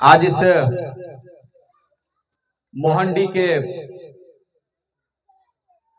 आज इस मोहंडी के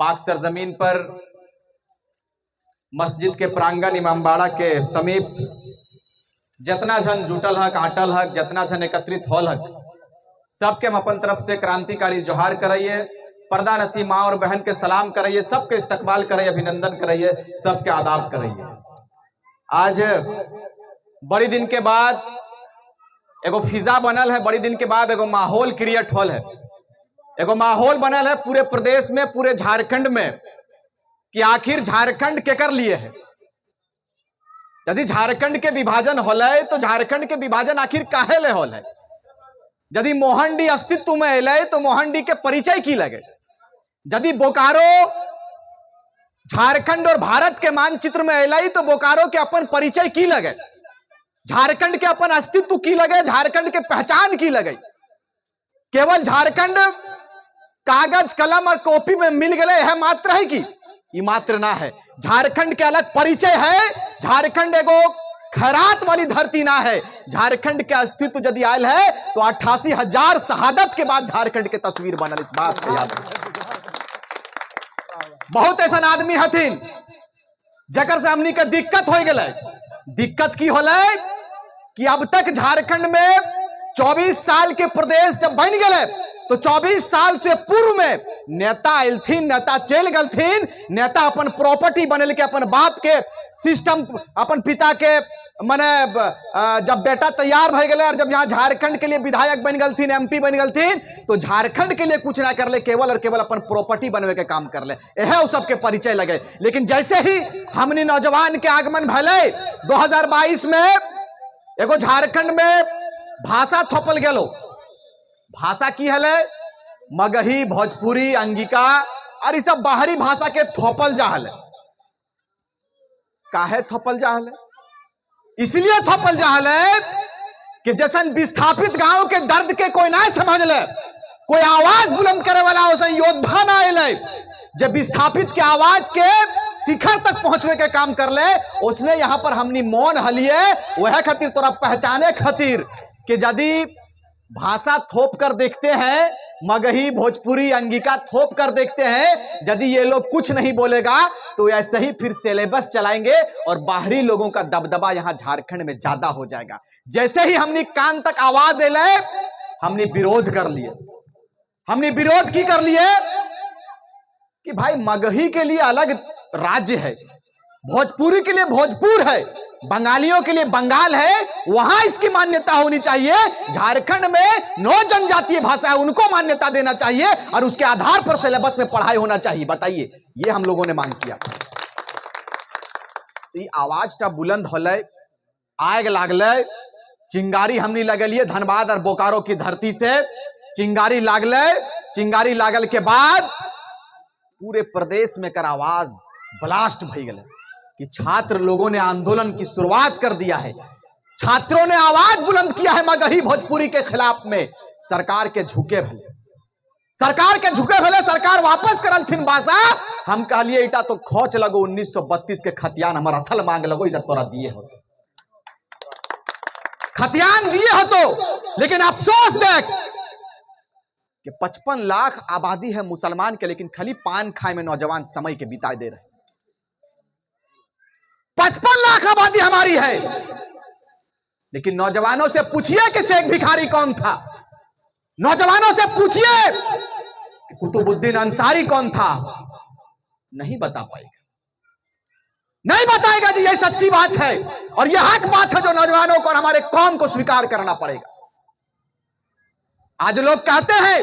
पाक सरजमीन पर मस्जिद के प्रांगण इमामबाड़ा के समीप जितना जन जुटल हक, आटल हक, जितना जन एकत्रित होल हक, सबके हम अपन तरफ से क्रांतिकारी जोहार कराइए, पर्दा नसी माँ और बहन के सलाम कराइए, सबके इस्तकबाल कराइए, अभिनंदन कराइए, सबके आदाब कराइए। आज बड़ी दिन के बाद एगो फिजा बनल है, बड़ी दिन के बाद एगो माहौल क्रिएट होल है, एगो माहौल बनल है पूरे प्रदेश में, पूरे झारखंड में कि आखिर झारखंड केकर लिए है। यदि झारखंड के विभाजन होल है तो झारखंड के विभाजन आखिर काहे ले होल है। यदि मोहंडी अस्तित्व में अल तो मोहंडी के परिचय की लगे। यदि बोकारो झारखंड और भारत के मानचित्र में अल तो बोकारो के अपन परिचय की लगे, झारखंड के अपन अस्तित्व की लगे, झारखंड के पहचान की लगे। केवल झारखंड कागज कलम और कॉपी में मिल गए है मात्र है कि ये मात्र ना है। झारखंड के अलग परिचय है। झारखंड एगो खैरात वाली धरती ना है। झारखंड के अस्तित्व यदि आयल है तो 88,000 शहादत के बाद झारखंड के तस्वीर बनल। इस बात को याद रखें। बहुत ऐसा आदमी हथिन जकर से हमनी के दिक्कत हो गए। दिक्कत की होले कि अब तक झारखंड में 24 साल के प्रदेश जब बन गए तो 24 साल से पूर्व में नेता आयलथिन, नेता चल गलथिन, नेता अपन प्रॉपर्टी बनल के अपन बाप के सिस्टम, अपन पिता के माने जब बेटा तैयार भय गए और जब यहाँ झारखंड के लिए विधायक बन गलथिन, एमपी बन गलथिन तो झारखंड के लिए कुछ ना कर ले, केवल और केवल अपन प्रॉपर्टी बनवे के काम कर ले। यह सबके परिचय लगे। लेकिन जैसे ही हमने नौजवान के आगमन भले 2022 में एगो झारखंड में भाषा थोपल गेलो। भाषा की हले मगही, भोजपुरी, अंगिका और ये सब बाहरी भाषा के थोपल जा हले। काहे थोपल जा हले? इसलिए थोपल जा हले कि जैसन विस्थापित गांव के दर्द के कोई ना समझ ले, कोई आवाज बुलंद करे वाला वैसे योद्धा ना आए जब विस्थापित के आवाज के शिखर तक पहुंचने के काम कर ले। उसने यहां पर हमनी मौन हलिए वह खातिर तोरा पहचाने खातिर कि यदि भाषा थोप कर देखते हैं, मगही, भोजपुरी, अंगिका थोप कर देखते हैं, यदि ये लोग कुछ नहीं बोलेगा तो ऐसे ही फिर सिलेबस चलाएंगे और बाहरी लोगों का दबदबा यहां झारखंड में ज्यादा हो जाएगा। जैसे ही हमने कान तक आवाज ले हमने विरोध कर लिए। हमने विरोध की कर लिए कि भाई मगही के लिए अलग राज्य है, भोजपुरी के लिए भोजपुर है, बंगालियों के लिए बंगाल है, वहां इसकी मान्यता होनी चाहिए। झारखंड में 9 जनजातीय भाषा है, उनको मान्यता देना चाहिए और उसके आधार पर सिलेबस में पढ़ाई होना चाहिए। बताइए, ये हम लोगों ने मांग किया। तो आवाज टा बुलंद होले, आग लागले, चिंगारी हमनी लगलिए धनबाद और बोकारो की धरती से चिंगारी लागले। चिंगारी लागल के बाद पूरे प्रदेश में कर आवाज ब्लास्ट भई गए कि छात्र लोगों ने आंदोलन की शुरुआत कर दिया है। छात्रों ने आवाज बुलंद किया है मगही, भोजपुरी के खिलाफ में। सरकार के झुके भले, सरकार के झुके भले, सरकार वापस करल थिन भाषा। हम कहलिए इटा तो खोच लगो 1932 के खतियान हमारा असल मांग लगो, इधर तोरा दिए हो तो खतियान दिए हो तो। लेकिन अफसोस देख कि 55 लाख आबादी है मुसलमान के, लेकिन खाली पान खाए में नौजवान समय के बिता दे रहे। 55 लाख आबादी हमारी है, लेकिन नौजवानों से पूछिए कि शेख भिखारी कौन था, नौजवानों से पूछिए कि कुतुबुद्दीन अंसारी कौन था, नहीं बता पाएगा, नहीं बताएगा जी। ये सच्ची बात है और यह हक बात है जो नौजवानों को और हमारे कौम को स्वीकार करना पड़ेगा। आज लोग कहते हैं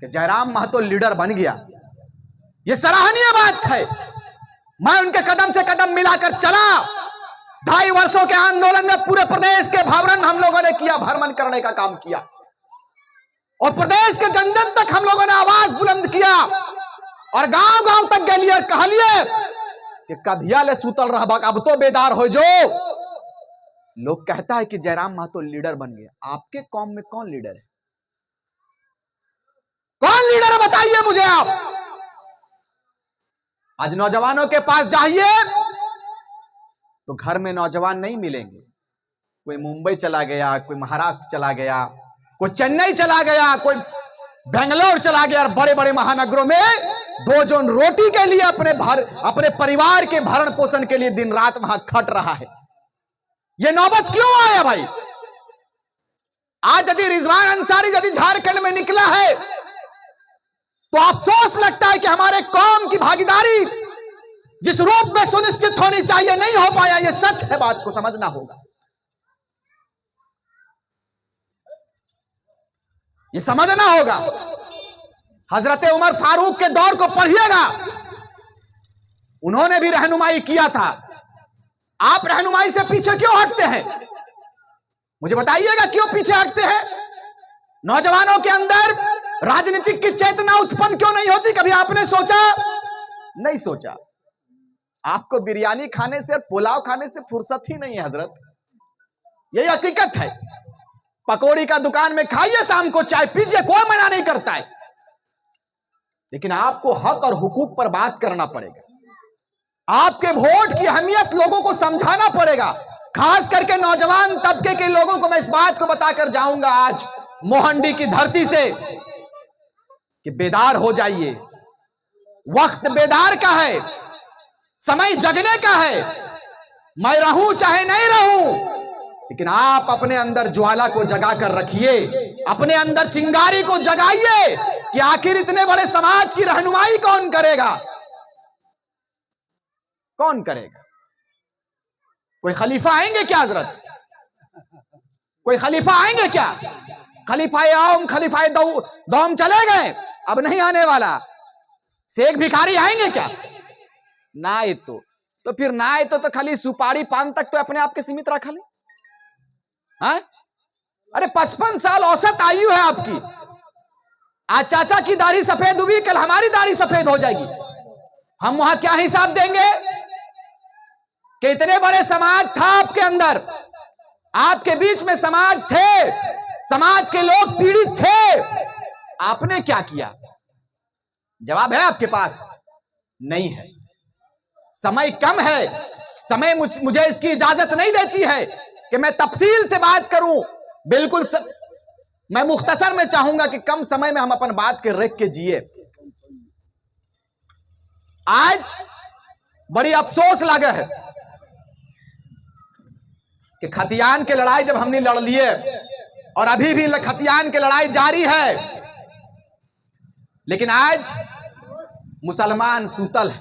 कि जयराम महतो लीडर बन गया, यह सराहनीय बात है। मैं उनके कदम से कदम मिलाकर चला। 2.5 वर्षों के आंदोलन में पूरे प्रदेश के भ्रमण हम लोगों ने किया, भ्रमण करने का काम किया और प्रदेश के जन जन तक हम लोगों ने आवाज बुलंद किया और गांव गांव तक गए और कहलिए कि कधिया ले सुतल रह, अब तो बेदार हो जो। लोग कहता है कि जयराम महतो लीडर बन गया। आपके कौम में कौन लीडर है? कौन लीडर है बताइए मुझे आप। आज नौजवानों के पास जाइए तो घर में नौजवान नहीं मिलेंगे। कोई मुंबई चला गया, कोई महाराष्ट्र चला गया, कोई चेन्नई चला गया, कोई बेंगलोर चला गया। बड़े बड़े महानगरों में 2 जोन रोटी के लिए अपने परिवार के भरण पोषण के लिए दिन रात वहां खट रहा है। यह नौबत क्यों आया भाई? आज यदि रिजवान अंसारी यदि झारखंड में निकला है तो अफसोस लगता है कि हमारे कौम की भागीदारी जिस रूप में सुनिश्चित होनी चाहिए नहीं हो पाया। यह सच है, बात को समझना होगा, ये समझना होगा। हजरत उमर फारूक के दौर को पढ़िएगा, उन्होंने भी रहनुमाई किया था। आप रहनुमाई से पीछे क्यों हटते हैं? मुझे बताइएगा क्यों पीछे हटते हैं? नौजवानों के अंदर राजनीतिक की चेतना उत्पन्न क्यों नहीं होती? कभी आपने सोचा? नहीं सोचा। आपको बिरयानी खाने से, पुलाव खाने से फुर्सत ही नहीं है हजरत, यही हकीकत है। पकौड़ी का दुकान में खाइए, शाम को चाय पीजिए, कोई मना नहीं करता है, लेकिन आपको हक और हुकूक पर बात करना पड़ेगा। आपके वोट की अहमियत लोगों को समझाना पड़ेगा। खास करके नौजवान तबके के लोगों को मैं इस बात को बताकर जाऊंगा आज मोहंडी की धरती से कि बेदार हो जाइए। वक्त बेदार का है, समय जगने का है। मैं रहूं चाहे नहीं रहूं, लेकिन आप अपने अंदर ज्वाला को जगा कर रखिए, अपने अंदर चिंगारी को जगाइए कि आखिर इतने बड़े समाज की रहनुमाई कौन करेगा? कौन करेगा? कोई खलीफा आएंगे क्या हजरत? कोई खलीफा आएंगे क्या? खलीफाए आम खलीफाए दौम चले गए, अब नहीं आने वाला। शेख भिखारी आएंगे क्या? ना आए तो फिर ना आए तो खाली सुपारी पान तक तो अपने आप के सीमित रखा ले। हाँ? अरे 55 साल औसत आयु है आपकी। आज चाचा की दाढ़ी सफेद हुई, कल हमारी दाढ़ी सफेद हो जाएगी। हम वहां क्या हिसाब देंगे कि इतने बड़े समाज था आपके अंदर, आपके बीच में समाज थे, समाज के लोग पीड़ित थे, आपने क्या किया? जवाब है आपके पास? नहीं है। समय कम है, समय मुझे इसकी इजाजत नहीं देती है कि मैं तफसील से बात करूं। बिल्कुल मैं मुख्तसर में चाहूंगा कि कम समय में हम अपन बात के रेख के जिए। आज बड़ी अफसोस लगे है कि खतियान की लड़ाई जब हमने लड़ लिए और अभी भी खतियान की लड़ाई जारी है, लेकिन आज मुसलमान सूतल है।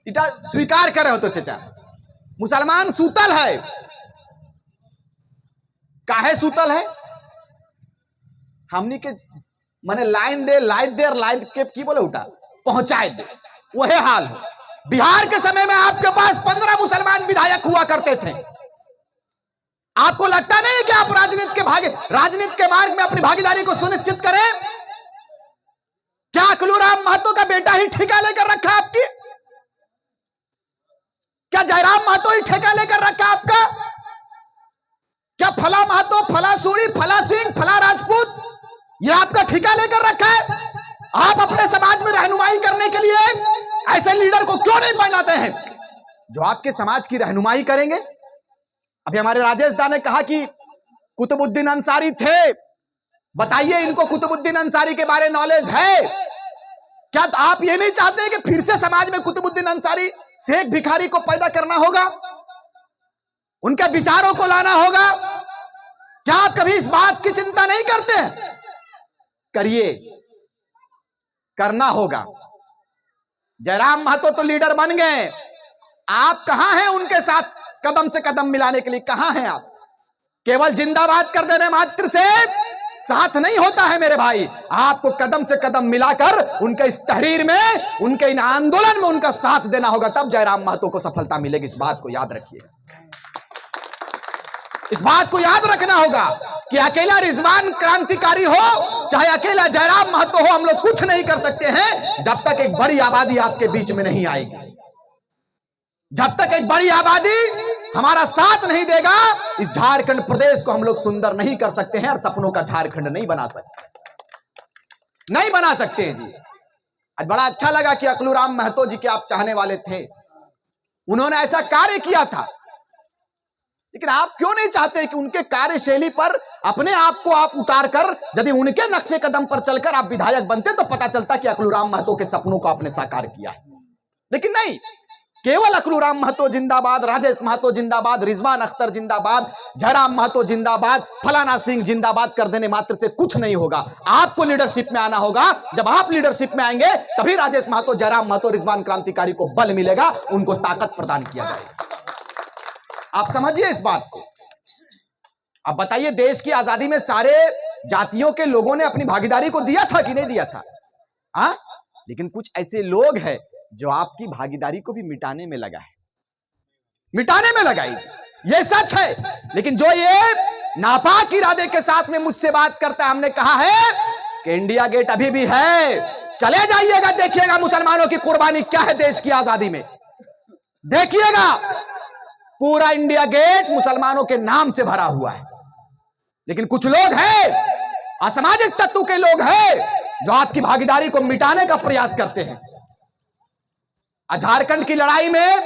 इटा स्वीकार करे हो तो चचा, मुसलमान सूतल है। काहे सूतल है? हमनी के माने लाइन के की बोले उठा पहुंचाए दे, वही हाल है। बिहार के समय में आपके पास 15 मुसलमान विधायक हुआ करते थे। आपको लगता नहीं कि आप राजनीति के मार्ग में अपनी भागीदारी को सुनिश्चित करें? क्या अकलूराम महतो का बेटा ही ठेका लेकर रखा आपकी? क्या जयराम महतो ही ठेका लेकर रखा आपका? क्या फला महतो, फला सूरी, फला सिंह, फला राजपूत ये आपका ठेका लेकर रखा है? आप अपने समाज में रहनुमाई करने के लिए ऐसे लीडर को क्यों नहीं बनाते हैं जो आपके समाज की रहनुमाई करेंगे? अभी हमारे राजेश दा ने कहा कि कुतुबुद्दीन अंसारी थे। बताइए, इनको कुतुबुद्दीन अंसारी के बारे नॉलेज है क्या? तो आप ये नहीं चाहते कि फिर से समाज में कुतुबुद्दीन अंसारी, शेख भिखारी को पैदा करना होगा, उनके विचारों को लाना होगा? क्या आप कभी इस बात की चिंता नहीं करते? करिए, करना होगा। जयराम महतो तो लीडर बन गए, आप कहां हैं उनके साथ कदम से कदम मिलाने के लिए? कहां हैं आप? केवल जिंदाबाद कर देने मात्र से साथ नहीं होता है मेरे भाई। आपको कदम से कदम मिलाकर उनके इस तहरीर में, उनके इन आंदोलन में उनका साथ देना होगा, तब जयराम महतो को सफलता मिलेगी। इस बात को याद रखिएगा, इस बात को याद रखना होगा कि अकेला रिजवान क्रांतिकारी हो चाहे अकेला जयराम महतो हो, हम लोग कुछ नहीं कर सकते हैं जब तक एक बड़ी आबादी आपके बीच में नहीं आएगी। जब तक एक बड़ी आबादी हमारा साथ नहीं देगा, इस झारखंड प्रदेश को हम लोग सुंदर नहीं कर सकते हैं और सपनों का झारखंड नहीं बना सकते, नहीं बना सकते हैं जी। आज बड़ा अच्छा लगा कि अकलूराम महतो जी के आप चाहने वाले थे, उन्होंने ऐसा कार्य किया था लेकिन आप क्यों नहीं चाहते कि उनके कार्यशैली पर अपने आप को आप उतार कर, यदि उनके नक्शे कदम पर चलकर आप विधायक बनते तो पता चलता कि अकलूराम महतो के सपनों को आपने साकार किया है। लेकिन नहीं, केवल अकलूराम महतो जिंदाबाद, राजेश महतो जिंदाबाद, रिजवान अख्तर जिंदाबाद, जयराम महतो जिंदाबाद, फलाना सिंह जिंदाबाद कर देने मात्र से कुछ नहीं होगा। आपको लीडरशिप में आना होगा। जब आप लीडरशिप में आएंगे तभी राजेश महतो, जयराम महतो, रिजवान क्रांतिकारी को बल मिलेगा, उनको ताकत प्रदान किया जाएगा। आप समझिए इस बात को। अब बताइए, देश की आजादी में सारे जातियों के लोगों ने अपनी भागीदारी को दिया था कि नहीं दिया था? हाँ, लेकिन कुछ ऐसे लोग हैं जो आपकी भागीदारी को भी मिटाने में लगा है, मिटाने में लगाई। ये सच है। लेकिन जो ये नापाक इरादे के साथ में मुझसे बात करता है, हमने कहा है कि इंडिया गेट अभी भी है, चले जाइएगा, देखिएगा मुसलमानों की कुर्बानी क्या है देश की आजादी में। देखिएगा, पूरा इंडिया गेट मुसलमानों के नाम से भरा हुआ है। लेकिन कुछ लोग हैं, असामाजिक तत्व के लोग हैं, जो आपकी भागीदारी को मिटाने का प्रयास करते हैं। झारखंड की लड़ाई में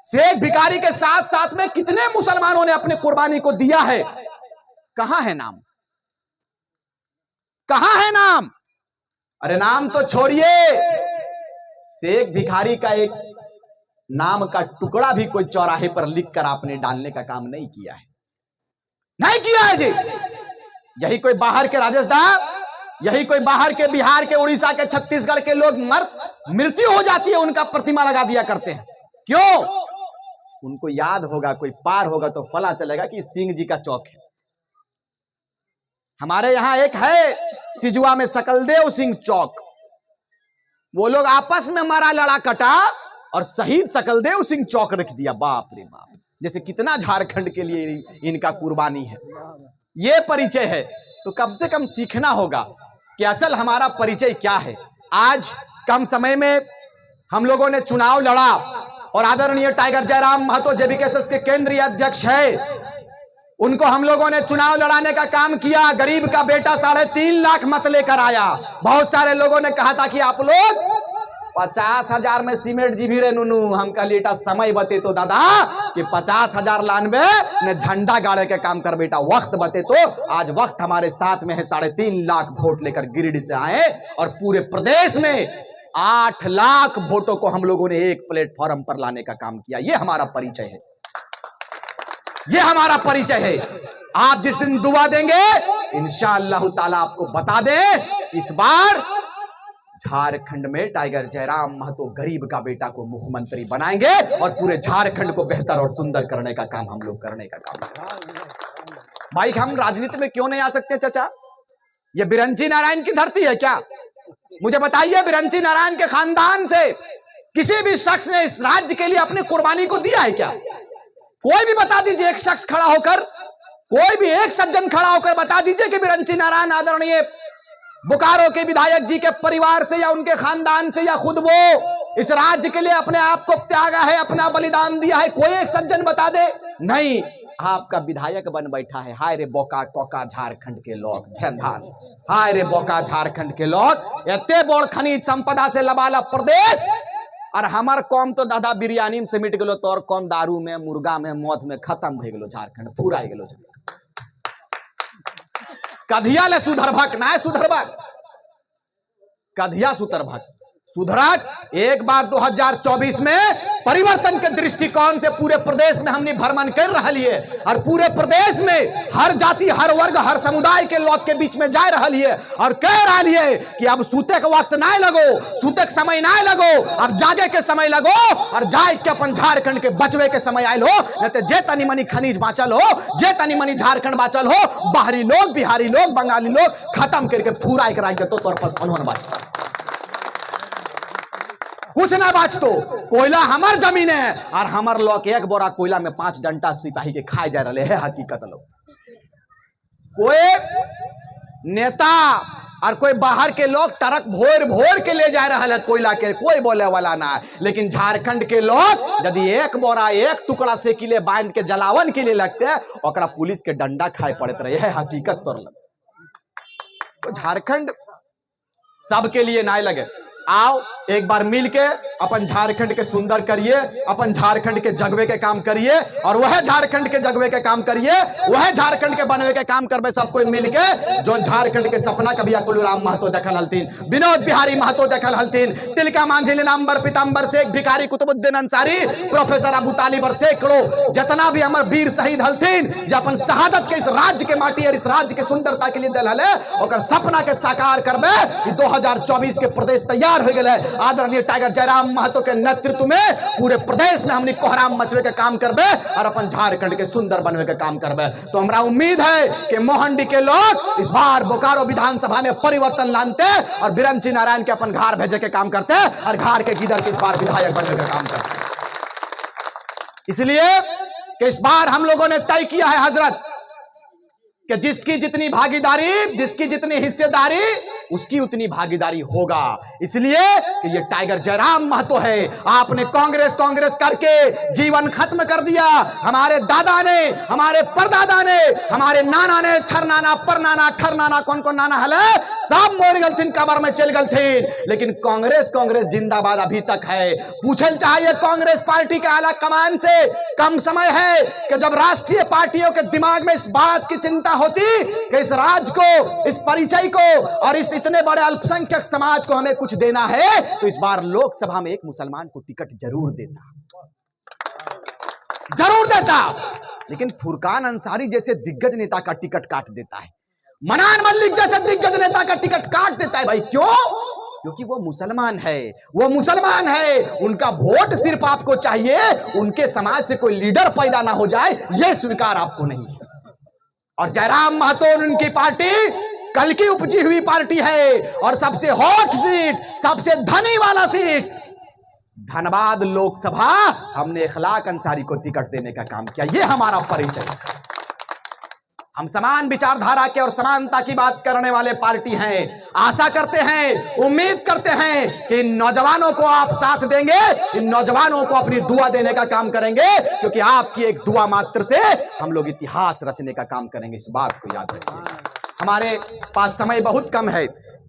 शेख भिखारी के साथ साथ में कितने मुसलमानों ने अपनी कुर्बानी को दिया है? कहां है नाम? कहां है नाम? अरे नाम तो छोड़िए, शेख भिखारी का एक नाम का टुकड़ा भी कोई चौराहे पर लिखकर आपने डालने का काम नहीं किया है। नहीं किया है जी। यही कोई बाहर के राजस्थान, यही कोई बाहर के बिहार के, उड़ीसा के, छत्तीसगढ़ के लोग मृत्यु हो जाती है, उनका प्रतिमा लगा दिया करते हैं। क्यों? उनको याद होगा, कोई पार होगा तो फला चलेगा कि सिंह जी का चौक है। हमारे यहां एक है सिजुआ में सकलदेव सिंह चौक, वो लोग आपस में मारा लड़ा कटा और शहीद सकलदेव सिंह चौक रख दिया। बाप रे बाप, जैसे कितना झारखंड के लिए इनका कुर्बानी है। ये परिचय है। तो कम से कम सीखना होगा कि असल हमारा परिचय क्या है। आज कम समय में हम लोगों ने चुनाव लड़ा और आदरणीय टाइगर जयराम महतो जेबीकेएसएस के केंद्रीय अध्यक्ष है, उनको हम लोगों ने चुनाव लड़ाने का काम किया। गरीब का बेटा 3.5 लाख मत लेकर आया। बहुत सारे लोगों ने कहा था कि आप लोग 50,000 में सीमेंट जी भी रे नुनू। हम कह लिया समय बते तो दादा कि 50,000 लानबे ने झंडा गाड़े के काम कर बेटा, वक्त बते तो। आज वक्त हमारे साथ में है। 3.5 लाख वोट लेकर गिरिडीह से आए और पूरे प्रदेश में 8 लाख वोटों को हम लोगों ने एक प्लेटफॉर्म पर लाने का काम किया। ये हमारा परिचय है, ये हमारा परिचय है। आप जिस दिन दुआ देंगे इंशाअल्लाह ताला आपको बता दें, इस बार झारखंड में टाइगर जयराम महतो गरीब का बेटा को मुख्यमंत्री बनाएंगे और पूरे झारखंड को बेहतर और सुंदर करने का काम हम लोग करने का काम करेंगे। भाई, हम राजनीति में क्यों नहीं आ सकते चाचा? ये बिरंची नारायण की धरती है क्या? मुझे बताइए, बिरंची नारायण के खानदान से किसी भी शख्स ने इस राज्य के लिए अपनी कुर्बानी को दिया है क्या? कोई भी बता दीजिए, एक शख्स खड़ा होकर, कोई भी एक सज्जन खड़ा होकर बता दीजिए कि बिरंची नारायण आदरणीय बोकारो के विधायक जी के परिवार से या उनके खानदान से या खुद वो इस राज्य के लिए अपने आप को त्यागा है, अपना बलिदान दिया है। कोई एक सज्जन बता दे। नहीं, आपका विधायक बन बैठा है। हाय रे बोका कोका झारखंड के लोग, ध्यान, हाय रे बोका झारखंड के लोग, एते बड़ खनिज संपदा से लबालब प्रदेश, और हमार कौम तो दादा बिरयानी में सिमट गेलो, तो और कौम दारू में, मुर्गा में, मौत में खत्म हो गेलो। झारखंड पूरा हो गेलो। कधिया ले सुधरभक ना सुधरभक, कधिया सुधरभक सुधरक। एक बार 2024 में परिवर्तन के दृष्टिकोण से पूरे प्रदेश में हमने भ्रमण कर रही है और पूरे प्रदेश में हर जाति, हर वर्ग, हर समुदाय के लोग के बीच में जा रही है और कह रही है कि अब सूते के वक्त ना लगो, सूते के समय ना लगो, अब जागे के समय लगो और जाए के अपन झारखंड के बचवे के समय आयल हो। नहीं तो जे तनी मनी खनिज बाँचल हो, जे तनी मनी झारखंड बाँचल हो, बाहरी लोग, बिहारी लोग, बंगाली लोग खत्म करके पूरा एक राज्य तो तौर पर उन्होंने बाँचता, कुछ ना बाच। तो कोयला हमार जमीन है और हमार लोग एक बोरा कोयला में 5 डंटा सिपाही के खाए जा रहे हैं। हकीकत लोग, कोई नेता और कोई बाहर के लोग ट्रक भोर भोर के ले जा रहा है कोयला के, कोई बोले वाला ना है। लेकिन झारखंड के लोग यदि एक बोरा, एक टुकड़ा से किले बांध के जलावन के लिए लगते हैं, और पुलिस के डंडा खाए पड़ते रहे है। हकीकत तौर तो झारखंड सबके लिए ना लगे। आओ एक बार मिलके अपन झारखंड के सुंदर करिए, अपन झारखंड के जगवे के काम करिए, और वह झारखंड के जगवे के काम करिए, वह झारखंड के बनवे के काम करबे सब कोई मिलके। जो झारखंड के सपना कभी कुलूराम महतो देखल हलतीन, विनोद बिहारी महतो देखल हलतीन, तिलका मांझी नीलांबर पीतांबर शेख, भिखारी कुतुबुद्दीन अंसारी, प्रोफेसर अबू तालिब और सैकड़ों जितना भी हमारे वीर शहीद हलतीन, जो अपन शहादत के इस राज्य के माटी और इस राज्य के सुंदरता के लिए दिल हले, और सपना के साकार करबे 2024 के प्रदेश तैयार हो गए। आदरणीय टाइगर जयराम महतो के नेतृत्व में पूरे प्रदेश में हमने कोहराम मचवे के काम करबे और अपन झारखंड के सुंदर बनवे के काम करबे। तो हमरा उम्मीद है कि मोहंडी के लोग इस बार बोकारो विधानसभा में परिवर्तन लानते और बिरंची नारायण के अपन घर भेजे के काम करते और घर के गिदर के इस बार विधायक बनने का काम करते। इसलिए कि इस बार हम लोगों ने तय किया है हजरत कि जिसकी जितनी भागीदारी, जिसकी जितनी हिस्सेदारी, उसकी उतनी भागीदारी होगा। इसलिए कि ये टाइगर जयराम महतो है। आपने कांग्रेस कांग्रेस करके जीवन खत्म कर दिया। हमारे दादा ने, हमारे परदादा ने, हमारे नाना ने, छरनाना परनाना ठरनाना कौन कौन नाना हले सब मोर गल थीन, कबर में चल गल थीन, लेकिन कांग्रेस कांग्रेस जिंदाबाद अभी तक है। पूछल चाहिए कांग्रेस पार्टी के आला कमान से, कम समय है कि जब राष्ट्रीय पार्टियों के दिमाग में इस बात की चिंता होती कि इस राज्य को, इस परिचय को और इस इतने बड़े अल्पसंख्यक समाज को हमें कुछ देना है, तो इस बार लोकसभा में एक मुसलमान को टिकट जरूर देता। लेकिन फुरकान अंसारी जैसे दिग्गज नेता का टिकट काट देता है, मनान मल्लिक जैसे दिग्गज नेता का टिकट काट देता है। भाई क्यों? क्योंकि वो मुसलमान है, वो मुसलमान है। उनका वोट सिर्फ आपको चाहिए, उनके समाज से कोई लीडर पैदा ना हो जाए, यह स्वीकार आपको नहीं है। और जयराम महतो उनकी पार्टी कल की उपजी हुई पार्टी है और सबसे हॉट सीट, सबसे धनी वाला सीट धनबाद लोकसभा हमने इखलाक अंसारी को टिकट देने का काम किया। यह हमारा परिचय। हम समान विचारधारा के और समानता की बात करने वाले पार्टी हैं। आशा करते हैं, उम्मीद करते हैं कि इन नौजवानों को आप साथ देंगे, इन नौजवानों को अपनी दुआ देने का काम करेंगे, क्योंकि आपकी एक दुआ मात्र से हम लोग इतिहास रचने का काम करेंगे। इस बात को याद रखिएगा। हमारे पास समय बहुत कम है,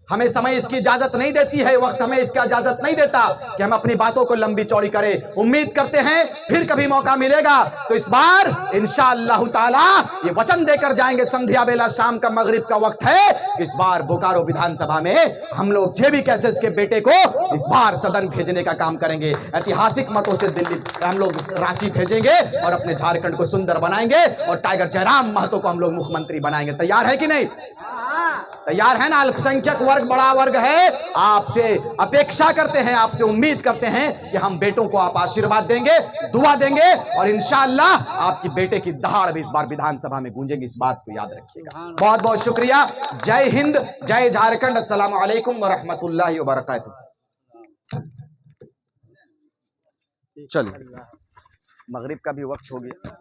हमें समय इसकी इजाजत नहीं देती है, वक्त हमें इसका इजाजत नहीं देता कि हम अपनी बातों को लंबी चौड़ी करें। उम्मीद करते हैं फिर कभी मौका मिलेगा तो इस बार इंशाअल्लाह ताला ये वचन देकर जाएंगे, संध्या बेला शाम का मगरिब का वक्त है, इस बार बोकारो विधानसभा में हम लोग जेबी कैसेस के बेटे को इस बार सदन भेजने का काम करेंगे। ऐतिहासिक मतों से दिल्ली हम लोग रांची भेजेंगे और अपने झारखंड को सुंदर बनाएंगे और टाइगर जयराम महतो को हम लोग मुख्यमंत्री बनाएंगे। तैयार है कि नहीं? तैयार है ना? अल्पसंख्यक वर्ग बड़ा वर्ग है, आपसे अपेक्षा करते हैं, आपसे उम्मीद करते हैं कि हम बेटों को आप आशीर्वाद देंगे, दुआ देंगे और इंशाअल्लाह आपकी बेटे की दहाड़ भी इस बार विधानसभा में गूंजेगी। इस बात को याद रखिएगा। बहुत बहुत शुक्रिया। जय हिंद, जय झारखंड। अस्सलाम वालेकुम व रहमतुल्लाहि व बरकातहू। चलिए, मगरिब का भी वक्त हो गया।